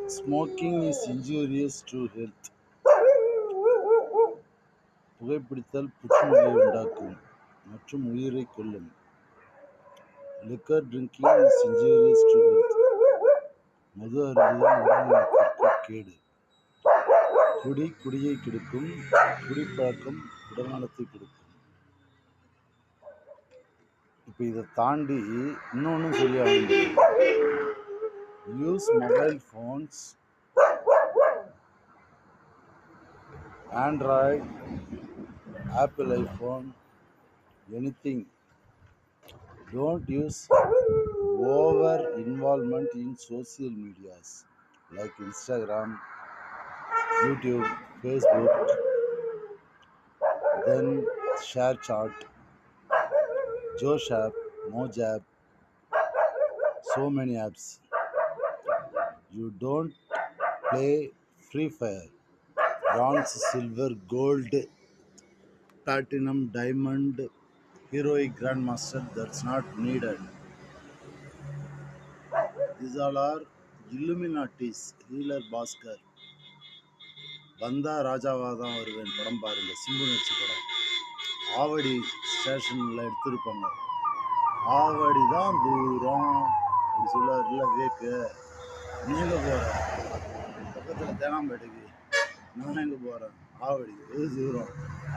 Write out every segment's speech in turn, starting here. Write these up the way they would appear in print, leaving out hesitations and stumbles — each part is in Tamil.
Smoking is injurious to health. புகைப்பிடித்தல் புற்றுநோயை உண்டாக்கும் மற்றும் உயிரை கொல்லும். Liquor drinking is injurious to health. மது அருந்துதல் உடல் நலத்திற்கு கேடு. குடியை கெடுக்கும். குடிப்பழக்கம் உடல் நலத்தை கெடுக்கும். இப்போ இதை தாண்டி இன்னொன்று சொல்லி ஆகுது. Use mobile phones, Android, Apple iPhone, anything. Don't use over involvement in social medias like Instagram, YouTube, Facebook, then ShareChat, JoshApp, Mojab, so many apps. You don't play Free Fire, bronze, silver, gold, platinum, diamond, heroic grandmaster. That's not needed. These all are Illuminatis. Healer Bhaskar. வந்தா ராஜாவாதான் வருவேன் படம் பாருங்க. சிம்பு நடிச்ச படம். ஆவடி ஸ்டேஷன்ல எடுத்திருப்பாங்க. ஆவடி தான் தூரம் அப்படி சொல்லாருல்ல வேக்கு. நீங்க போற பக்கத்துல தேனாம்பேட்டைக்கு, நான் எங்க போறேன் ஆவடி, எது தூரம்?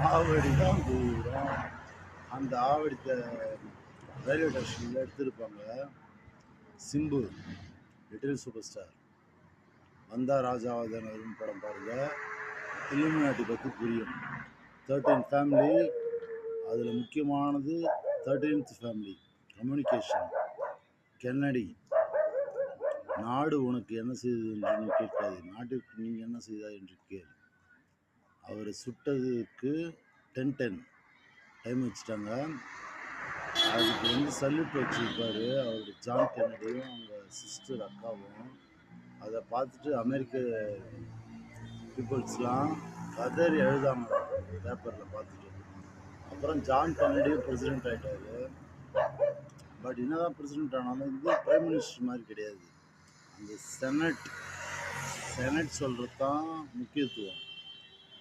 ஆவடி தான் தூரம். அந்த ஆவடி ரயில்வே ஸ்டேஷன்ல எடுத்திருப்பாங்க. Simbu little super star. வந்தா ராஜாவாதான் வருவேன் படம் பாருங்க. இல்லுமினாட்டி பற்றி புரியும். 13 ஃபேமிலி, அதில் முக்கியமானது 13th ஃபேமிலி கம்யூனிகேஷன். கென்னடி. நாடு உனக்கு என்ன செய்தது என்று நீ கேட்காது, நாட்டிற்கு நீ என்ன செய்தாய் என்று கேள். அவரை சுட்டதுக்கு 10-10 டைம் வச்சுட்டாங்க. அதுக்கு சல்யூட் வச்சுருப்பார் அவருடைய ஜான் கென்னடியும் அவங்க சிஸ்டர் அக்காவும். அதை பார்த்துட்டு அமெரிக்க பீப்புள்ஸ்லாம் கதறி எழுதாங்க பேப்பரில் பார்த்துட்டு. அப்புறம் ஜான் கென்னடியும் பிரசிடென்ட் ஆகிட்டாரு. பட் என்னதான் பிரசிடென்ட் ஆனாலும் இது பிரைம் மினிஸ்டர் மாதிரி கிடையாது. அந்த செனட் சொல்கிறது தான் முக்கியத்துவம்.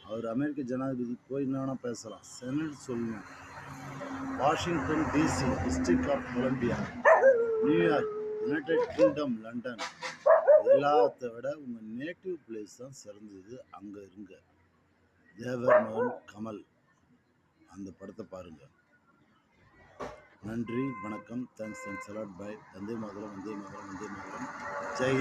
அவர் அமெரிக்க ஜனாதிபதி போய் என்னன்னா பேசலாம், செனட் சொல்லணும். Washington DC, district of Colombia, New York, United kingdom, London, எல்லாத்த விட உங்கள் நேட்டிவ் பிளேஸ் தான் சிறந்தது. அங்கே இருங்க. தேவர் மகன் கமல் அந்த படத்தை பாருங்கள். நன்றி, வணக்கம், தேங்க்ஸ் அலாட். பை. வந்தே மாதரம், வந்தே மாதரம், வந்தே மாதரம். ஜெய்.